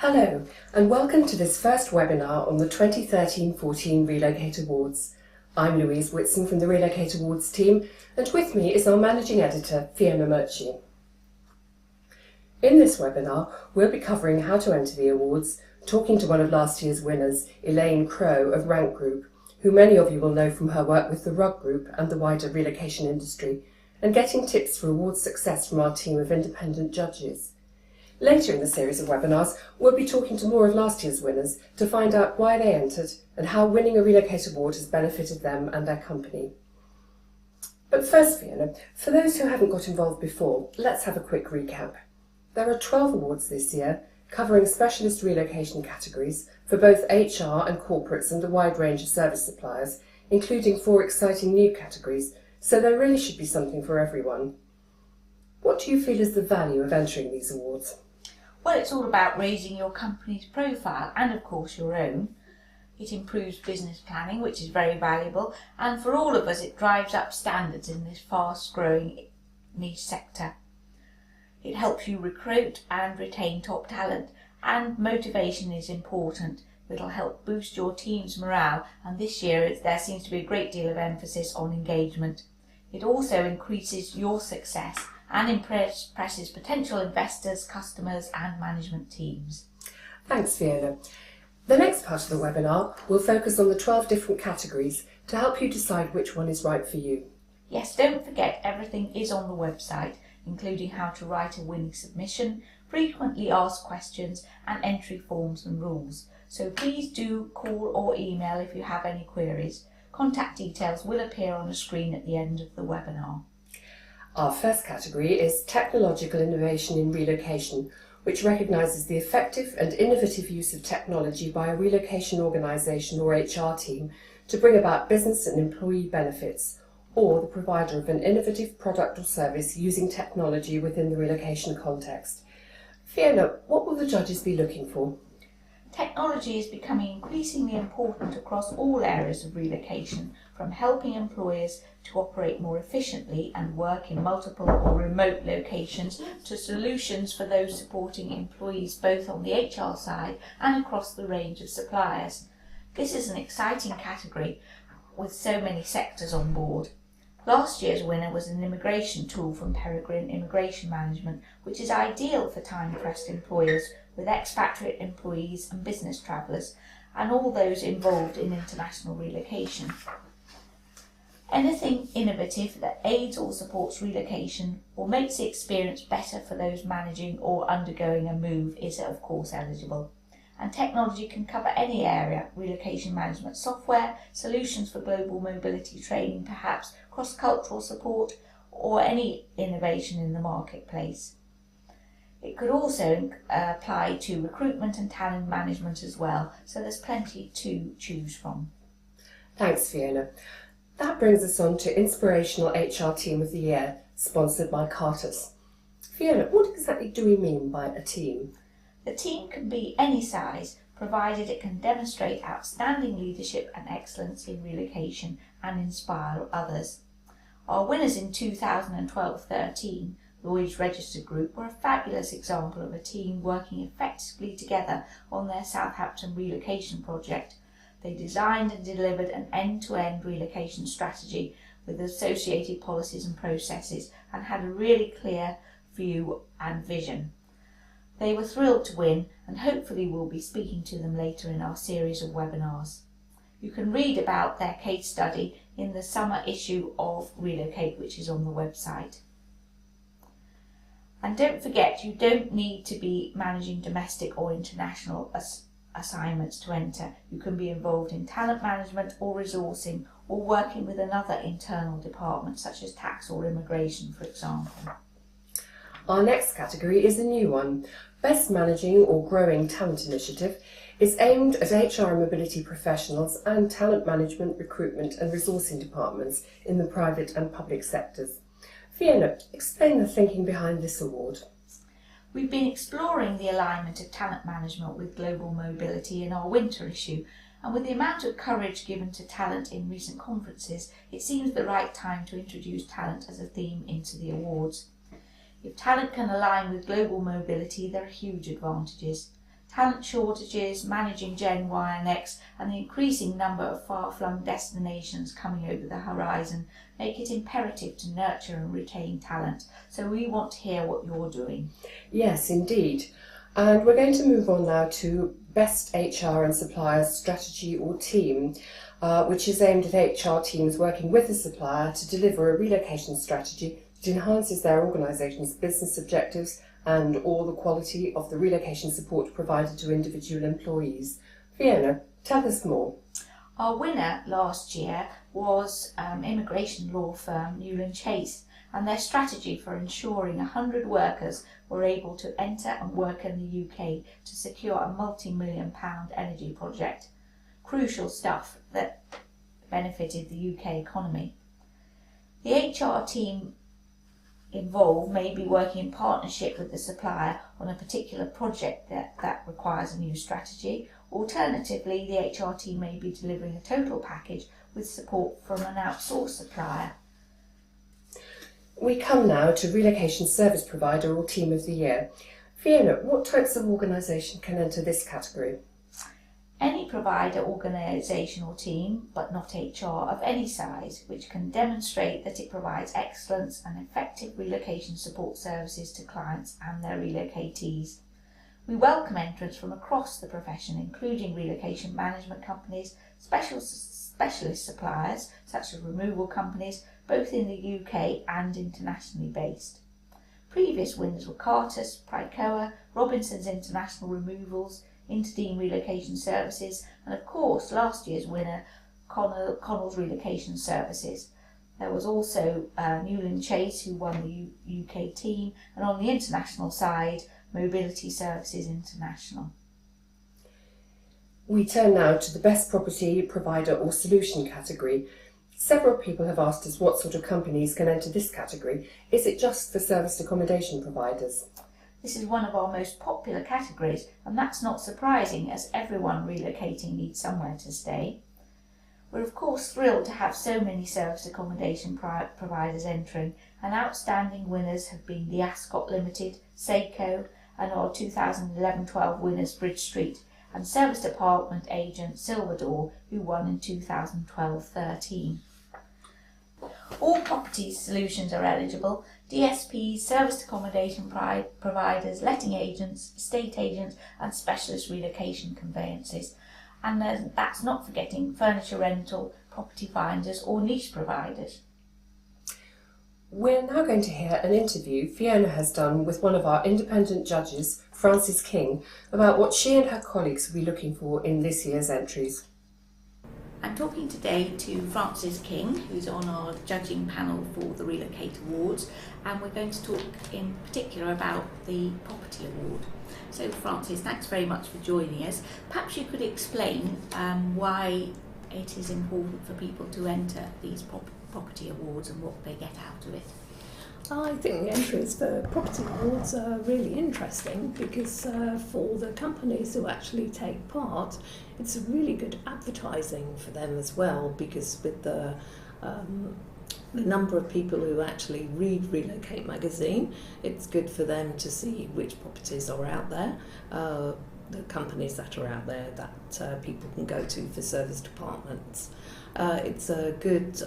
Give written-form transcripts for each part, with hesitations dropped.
Hello, and welcome to this first webinar on the 2013-14 Relocate Awards. I'm Louise Whitson from the Relocate Awards team, and with me is our Managing Editor, Fiona Murchie. In this webinar, we'll be covering how to enter the awards, talking to one of last year's winners, Elaine Crow of Rank Group, who many of you will know from her work with the Rug Group and the wider relocation industry, and getting tips for awards success from our team of independent judges. Later in the series of webinars, we'll be talking to more of last year's winners to find out why they entered and how winning a Relocate Award has benefited them and their company. But first, Fiona, for those who haven't got involved before, let's have a quick recap. There are 12 awards this year, covering specialist relocation categories for both HR and corporates and a wide range of service suppliers, including 4 exciting new categories, so there really should be something for everyone. What do you feel is the value of entering these awards? Well, it's all about raising your company's profile and, of course, your own. It improves business planning, which is very valuable, and for all of us, it drives up standards in this fast-growing niche sector. It helps you recruit and retain top talent, and motivation is important. It'll help boost your team's morale, and this year there seems to be a great deal of emphasis on engagement. It also increases your success and impresses potential investors, customers and management teams. Thanks, Fiona. The next part of the webinar will focus on the 12 different categories to help you decide which one is right for you. Yes, don't forget everything is on the website, including how to write a winning submission, frequently asked questions and entry forms and rules. So please do call or email if you have any queries. Contact details will appear on the screen at the end of the webinar. Our first category is Technological Innovation in Relocation, which recognises the effective and innovative use of technology by a relocation organisation or HR team to bring about business and employee benefits, or the provider of an innovative product or service using technology within the relocation context. Fiona, what will the judges be looking for? Technology is becoming increasingly important across all areas of relocation, from helping employers to operate more efficiently and work in multiple or remote locations to solutions for those supporting employees both on the HR side and across the range of suppliers. This is an exciting category with so many sectors on board. Last year's winner was an immigration tool from Peregrine Immigration Management, which is ideal for time-pressed employers with expatriate employees and business travellers, and all those involved in international relocation. Anything innovative that aids or supports relocation or makes the experience better for those managing or undergoing a move is, of course, eligible. And technology can cover any area: relocation management software, solutions for global mobility training perhaps, cross-cultural support, or any innovation in the marketplace. It could also apply to recruitment and talent management as well, so there's plenty to choose from. Thanks, Fiona. That brings us on to Inspirational HR Team of the Year, sponsored by Cartus. Fiona, what exactly do we mean by a team? The team can be any size, provided it can demonstrate outstanding leadership and excellence in relocation and inspire others. Our winners in 2012-13, Lloyd's Registered Group, were a fabulous example of a team working effectively together on their Southampton relocation project. They designed and delivered an end-to-end relocation strategy with associated policies and processes and had a really clear view and vision. They were thrilled to win, and hopefully we'll be speaking to them later in our series of webinars. You can read about their case study in the summer issue of Relocate, which is on the website. And don't forget, you don't need to be managing domestic or international assignments to enter. You can be involved in talent management or resourcing, or working with another internal department such as tax or immigration, for example. Our next category is a new one. Best Managing or Growing Talent Initiative is aimed at HR and mobility professionals and talent management, recruitment and resourcing departments in the private and public sectors. Fiona, explain the thinking behind this award. We've been exploring the alignment of talent management with global mobility in our winter issue, and with the amount of courage given to talent in recent conferences, it seems the right time to introduce talent as a theme into the awards. If talent can align with global mobility, there are huge advantages. Talent shortages, managing Gen Y and X, and the increasing number of far-flung destinations coming over the horizon make it imperative to nurture and retain talent. So we want to hear what you're doing. Yes, indeed. And we're going to move on now to Best HR and Suppliers Strategy or Team, which is aimed at HR teams working with the supplier to deliver a relocation strategy that enhances their organisation's business objectives and or the quality of the relocation support provided to individual employees. Fiona, tell us more. Our winner last year was immigration law firm Newland Chase, and their strategy for ensuring 100 workers were able to enter and work in the UK to secure a multi-million-pound energy project. Crucial stuff that benefited the UK economy. The HR team involved may be working in partnership with the supplier on a particular project that requires a new strategy. Alternatively, the HR team may be delivering a total package with support from an outsourced supplier. We come now to Relocation Service Provider or Team of the Year. Fiona, what types of organisation can enter this category? Any provider, organisation or team, but not HR, of any size, which can demonstrate that it provides excellence and effective relocation support services to clients and their relocatees. We welcome entrants from across the profession, including relocation management companies, specialist suppliers, such as removal companies, both in the UK and internationally based. Previous winners were Carter's, Pricoa, Robinson's International Removals, Interdean Relocation Services, and of course last year's winner, Connell's Relocation Services. There was also Newland Chase, who won the UK team, and on the international side, Mobility Services International. We turn now to the Best Property Provider or Solution category. Several people have asked us what sort of companies can enter this category. Is it just for serviced accommodation providers? This is one of our most popular categories, and that's not surprising as everyone relocating needs somewhere to stay. We're of course thrilled to have so many serviced accommodation providers entering, and outstanding winners have been the Ascot Limited, Seiko, and our 2011-12 winners Bridge Street, and serviced apartment agent Silverdor, who won in 2012-13. All property solutions are eligible: DSPs, serviced accommodation providers, letting agents, estate agents and specialist relocation conveyances. And that's not forgetting furniture rental, property finders or niche providers. We're now going to hear an interview Fiona has done with one of our independent judges, Frances King, about what she and her colleagues will be looking for in this year's entries. I'm talking today to Frances King, who's on our judging panel for the Relocate Awards, and we're going to talk in particular about the Property Award. So Frances, thanks very much for joining us. Perhaps you could explain why it is important for people to enter these property awards and what they get out of it. I think the entries for property awards are really interesting because for the companies who actually take part, it's really good advertising for them as well, because with the number of people who actually read Relocate magazine, it's good for them to see which properties are out there, the companies that are out there that people can go to for serviced apartments. It's good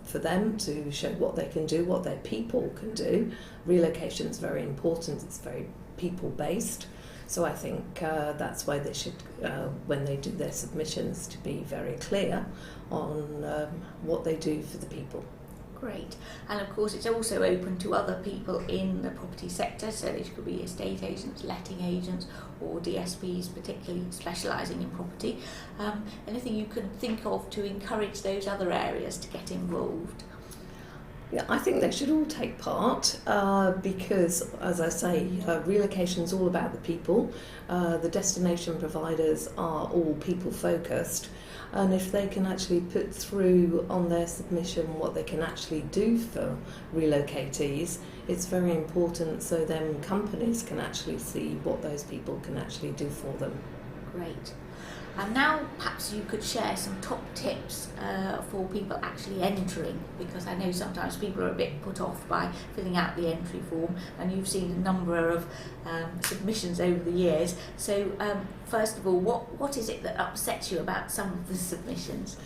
for them to show what they can do, what their people can do. Relocation is very important, it's very people-based. So I think that's why they should, when they do their submissions, to be very clear on what they do for the people. Great. And of course it's also open to other people in the property sector, so they could be estate agents, letting agents or DSPs particularly specialising in property. Anything you can think of to encourage those other areas to get involved? Yeah, I think they should all take part because, as I say, relocation is all about the people. The destination providers are all people focused, and if they can actually put through on their submission what they can actually do for relocatees, it's very important so then companies can actually see what those people can actually do for them. Great. And now perhaps you could share some top tips for people actually entering, because I know sometimes people are a bit put off by filling out the entry form, and you've seen a number of submissions over the years. So first of all, what is it that upsets you about some of the submissions?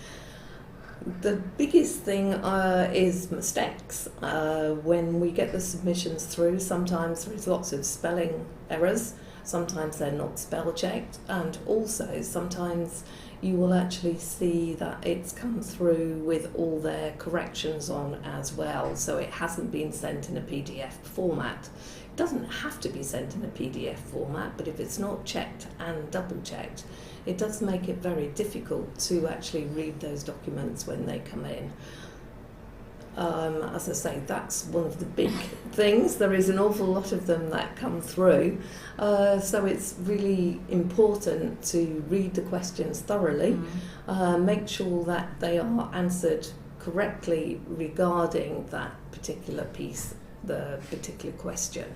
The biggest thing is mistakes. When we get the submissions through, sometimes there's lots of spelling errors, sometimes they're not spell checked, and also sometimes you will actually see that it's come through with all their corrections on as well, so it hasn't been sent in a PDF format. It doesn't have to be sent in a PDF format, but if it's not checked and double checked, it does make it very difficult to actually read those documents when they come in. As I say, that's one of the big things. There is an awful lot of them that come through, so it's really important to read the questions thoroughly, make sure that they are answered correctly regarding that particular piece, the particular question,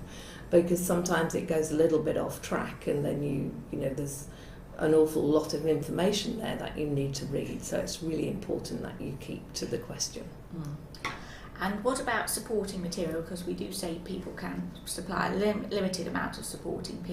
because sometimes it goes a little bit off track, and then you know there's an awful lot of information there that you need to read, so it's really important that you keep to the question. And what about supporting material? Because we do say people can supply a limited amount of supporting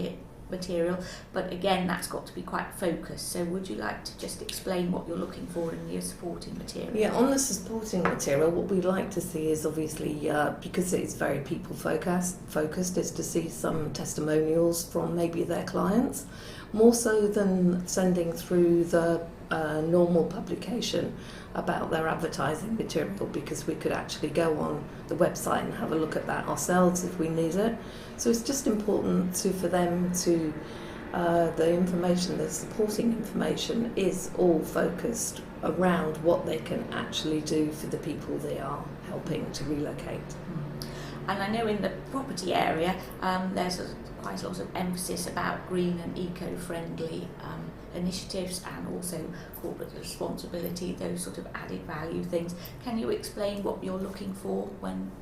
material, but again that's got to be quite focused. So would you like to just explain what you're looking for in your supporting material? Yeah, on the supporting material, what we'd like to see is obviously, because it's very people focused, is to see some testimonials from maybe their clients, more so than sending through the normal publication about their advertising material, because we could actually go on the website and have a look at that ourselves if we need it. So it's just important for them to, the information, the supporting information is all focused around what they can actually do for the people they are helping to relocate. And I know in the property area there's quite a lot of emphasis about green and eco-friendly initiatives, and also corporate responsibility, those sort of added value things. Can you explain what you're looking for when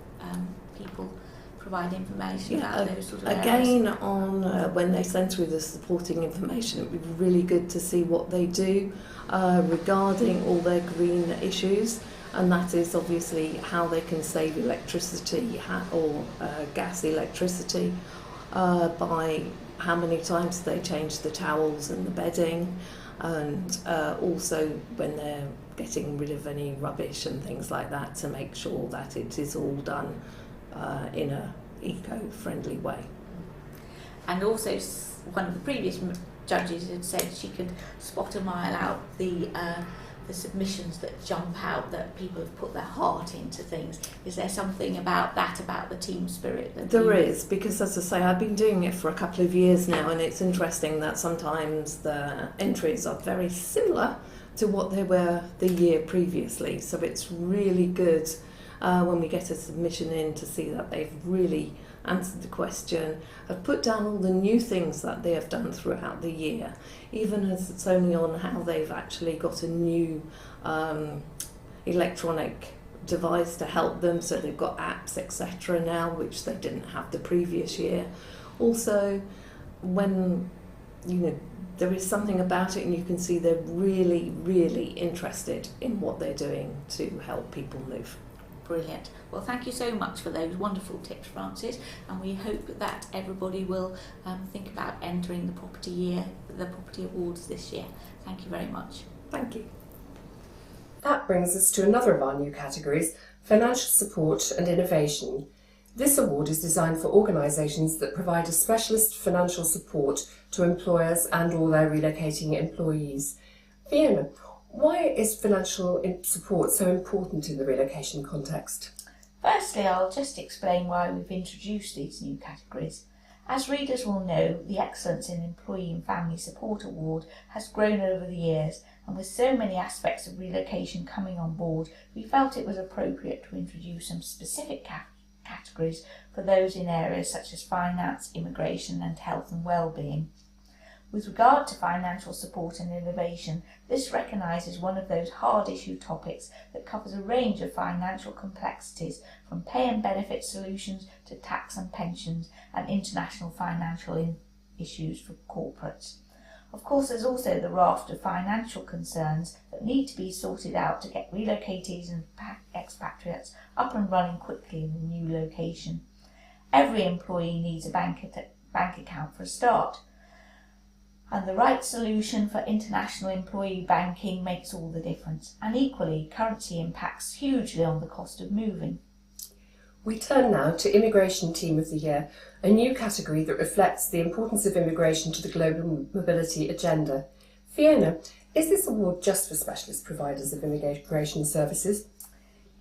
people provide information about those sort of areas? Again, on when they send through the supporting information, it would be really good to see what they do regarding all their green issues, and that is obviously how they can save electricity or gas electricity by how many times they change the towels and the bedding, and also when they're getting rid of any rubbish and things like that, to make sure that it is all done in a eco-friendly way. And also one of the previous judges had said she could spot a mile out the submissions that jump out, that people have put their heart into things. Is there something about that, about the team spirit? There is, because as I say, I've been doing it for a couple of years now, and it's interesting that sometimes the entries are very similar to what they were the year previously. So it's really good when we get a submission in to see that they've really answered the question, have put down all the new things that they have done throughout the year, even as it's only on how they've actually got a new electronic device to help them, so they've got apps etc. now, which they didn't have the previous year. Also, when there is something about it and you can see they're really interested in what they're doing to help people move. Brilliant. Well, thank you so much for those wonderful tips, Frances, and we hope that everybody will think about entering the property awards this year. Thank you very much. Thank you. That brings us to another of our new categories, financial support and innovation. This award is designed for organisations that provide a specialist financial support to employers and all their relocating employees. Fiona, why is financial support so important in the relocation context? Firstly, I'll just explain why we've introduced these new categories. As readers will know, the Excellence in Employee and Family Support Award has grown over the years, and with so many aspects of relocation coming on board, we felt it was appropriate to introduce some specific categories for those in areas such as finance, immigration and health and well-being. With regard to financial support and innovation, this recognises one of those hard issue topics that covers a range of financial complexities, from pay and benefit solutions to tax and pensions and international financial issues for corporates. Of course, there's also the raft of financial concerns that need to be sorted out to get relocatees and expatriates up and running quickly in the new location. Every employee needs a bank account for a start, and the right solution for international employee banking makes all the difference, and equally, currency impacts hugely on the cost of moving. We turn now to Immigration Team of the Year, a new category that reflects the importance of immigration to the global mobility agenda. Fiona, is this award just for specialist providers of immigration services?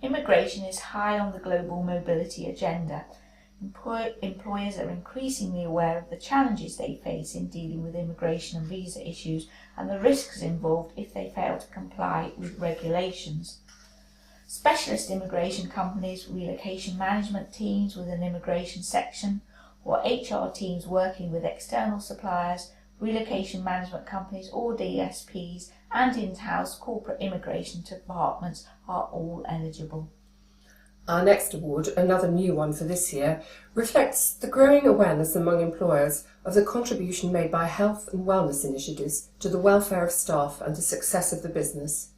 Immigration is high on the global mobility agenda. Employers are increasingly aware of the challenges they face in dealing with immigration and visa issues and the risks involved if they fail to comply with regulations. Specialist immigration companies, relocation management teams with an immigration section, or HR teams working with external suppliers, relocation management companies or DSPs, and in-house corporate immigration departments are all eligible. Our next award, another new one for this year, reflects the growing awareness among employers of the contribution made by health and wellness initiatives to the welfare of staff and the success of the business.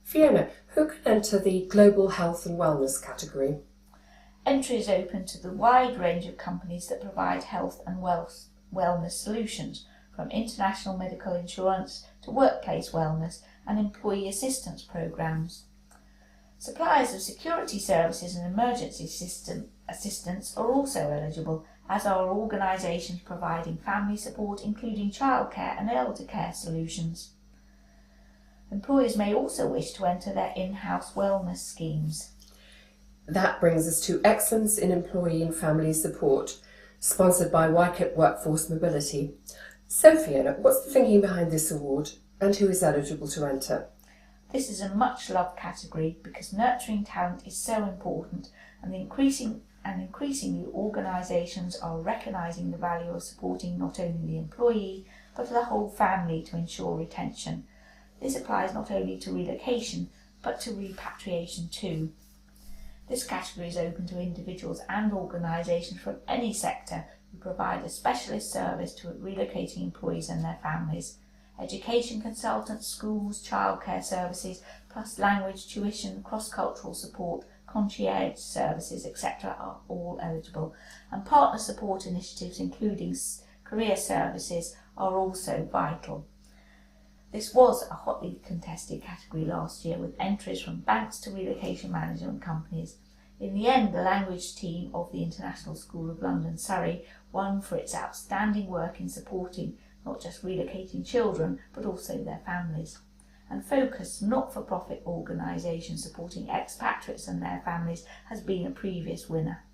Fiona, who can enter the Global Health and Wellness category? Entry is open to the wide range of companies that provide health and wellness solutions, from international medical insurance to workplace wellness and employee assistance programs. Suppliers of security services and emergency assistance are also eligible, as are organisations providing family support, including childcare and elder care solutions. Employers may also wish to enter their in-house wellness schemes. That brings us to Excellence in Employee and Family Support, sponsored by Wycott Workforce Mobility. So Fiona, what's the thinking behind this award and who is eligible to enter? This is a much-loved category because nurturing talent is so important, and increasingly organisations are recognising the value of supporting not only the employee but the whole family to ensure retention. This applies not only to relocation but to repatriation too. This category is open to individuals and organisations from any sector who provide a specialist service to relocating employees and their families. Education consultants, schools, childcare services, plus language, tuition, cross-cultural support, concierge services, etc. are all eligible. And partner support initiatives, including career services, are also vital. This was a hotly contested category last year, with entries from banks to relocation management companies. In the end, the language team of the International School of London, Surrey, won for its outstanding work in supporting not just relocating children, but also their families. And Focus, not-for-profit organisation supporting expatriates and their families, has been a previous winner.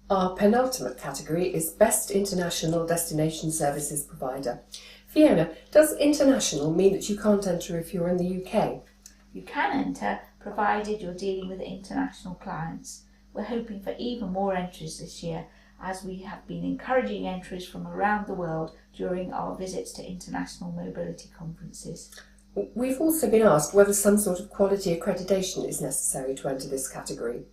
Our penultimate category is Best International Destination Services Provider. Fiona, does international mean that you can't enter if you're in the UK? You can enter, provided you're dealing with international clients. We're hoping for even more entries this year, as we have been encouraging entries from around the world during our visits to international mobility conferences. We've also been asked whether some sort of quality accreditation is necessary to enter this category.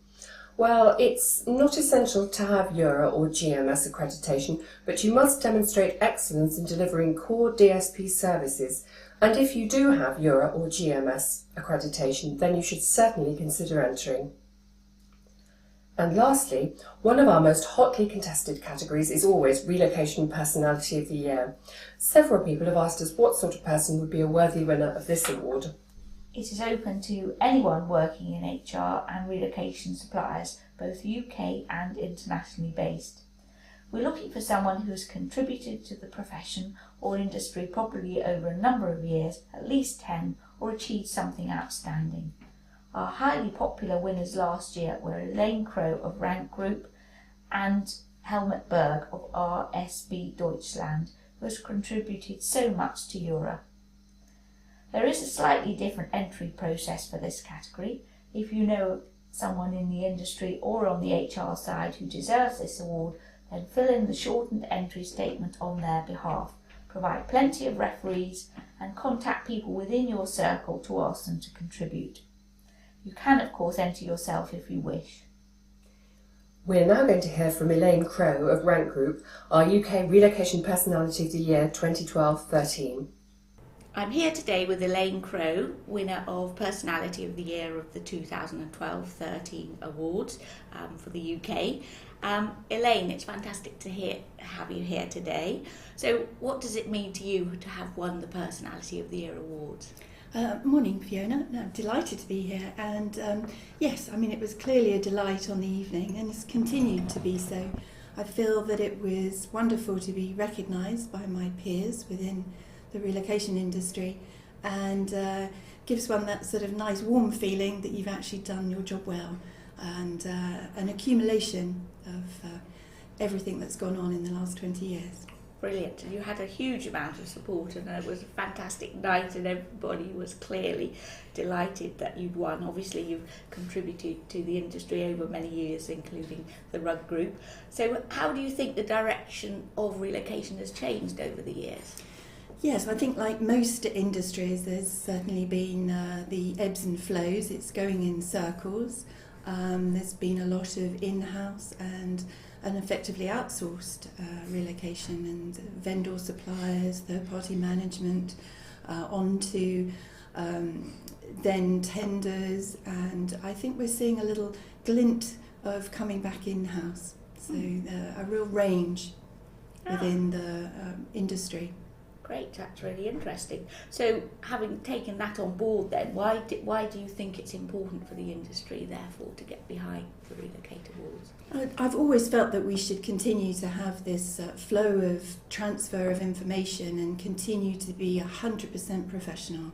Well, it's not essential to have Euro or GMS accreditation, but you must demonstrate excellence in delivering core DSP services. And if you do have Euro or GMS accreditation, then you should certainly consider entering. And lastly, one of our most hotly contested categories is always Relocation Personality of the Year. Several people have asked us what sort of person would be a worthy winner of this award. It is open to anyone working in HR and relocation suppliers, both UK and internationally based. We're looking for someone who has contributed to the profession or industry properly over a number of years, at least 10, or achieved something outstanding. Our highly popular winners last year were Elaine Crow of Rank Group and Helmut Berg of RSB Deutschland, who has contributed so much to Euro. There is a slightly different entry process for this category. If you know someone in the industry or on the HR side who deserves this award, then fill in the shortened entry statement on their behalf. Provide plenty of referees and contact people within your circle to ask them to contribute. You can, of course, enter yourself if you wish. We're now going to hear from Elaine Crow of Rank Group, our UK Relocation Personality of the Year 2012-13. I'm here today with Elaine Crow, winner of Personality of the Year of the 2012-13 awards for the UK. Elaine, it's fantastic to have you here today. So what does it mean to you to have won the Personality of the Year awards? Morning, Fiona. I'm delighted to be here, and yes, I mean, it was clearly a delight on the evening and it's continued to be so. I feel that it was wonderful to be recognised by my peers within the relocation industry, and gives one that sort of nice warm feeling that you've actually done your job well, and an accumulation of everything that's gone on in the last 20 years. Brilliant. And you had a huge amount of support, and it was a fantastic night, and everybody was clearly delighted that you'd won. Obviously you've contributed to the industry over many years, including the Rug Group. So how do you think the direction of relocation has changed over the years? Yes, I think like most industries, there's certainly been the ebbs and flows. It's going in circles. There's been a lot of in-house and effectively outsourced relocation, and vendor suppliers, third-party management, onto then tenders, and I think we're seeing a little glint of coming back in-house. So a real range within the industry. Great, that's really interesting. So having taken that on board then, why do you think it's important for the industry therefore to get behind the Relocate Awards? I've always felt that we should continue to have this flow of transfer of information and continue to be 100% professional,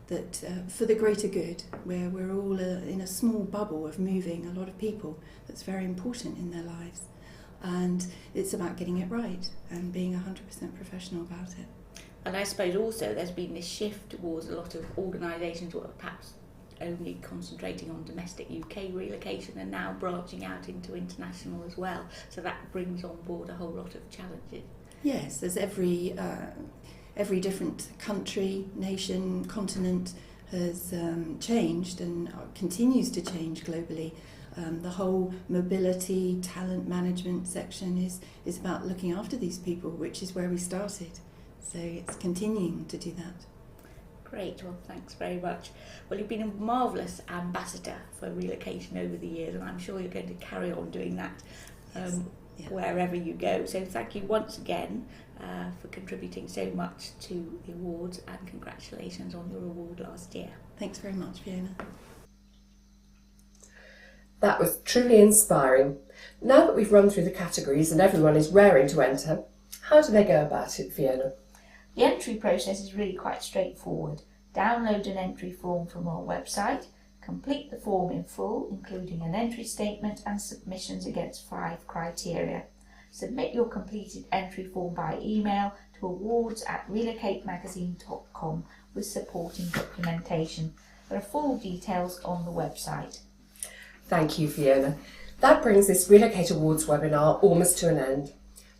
that for the greater good, where we're all in a small bubble of moving a lot of people that's very important in their lives. And it's about getting it right and being 100% professional about it. And I suppose also there's been this shift towards a lot of organisations who are perhaps only concentrating on domestic UK relocation and now branching out into international as well. So that brings on board a whole lot of challenges. Yes, there's every different country, nation, continent has changed and continues to change globally. The whole mobility, talent management section is about looking after these people, which is where we started. So it's continuing to do that. Great, well thanks very much. Well, you've been a marvellous ambassador for relocation over the years, and I'm sure you're going to carry on doing that wherever you go. So thank you once again for contributing so much to the awards, and congratulations on your award last year. Thanks very much, Fiona. That was truly inspiring. Now that we've run through the categories and everyone is raring to enter, how do they go about it, Fiona? The entry process is really quite straightforward. Download an entry form from our website, complete the form in full, including an entry statement and submissions against 5 criteria. Submit your completed entry form by email to awards@relocatemagazine.com with supporting documentation. There are full details on the website. Thank you, Fiona. That brings this Relocate Awards webinar almost to an end.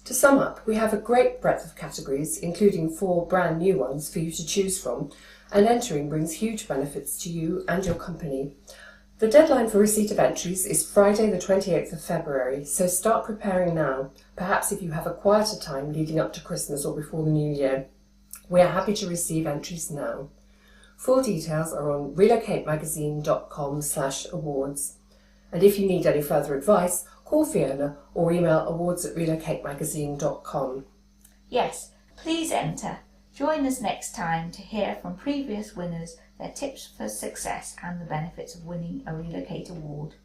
To sum up, we have a great breadth of categories, including 4 brand new ones for you to choose from, and entering brings huge benefits to you and your company. The deadline for receipt of entries is Friday the 28th of February, so start preparing now, perhaps if you have a quieter time leading up to Christmas or before the new year. We are happy to receive entries now. Full details are on relocatemagazine.com/awards. And if you need any further advice, call Fiona or email awards@relocatemagazine.com. Yes, please enter. Join us next time to hear from previous winners, their tips for success and the benefits of winning a Relocate Award.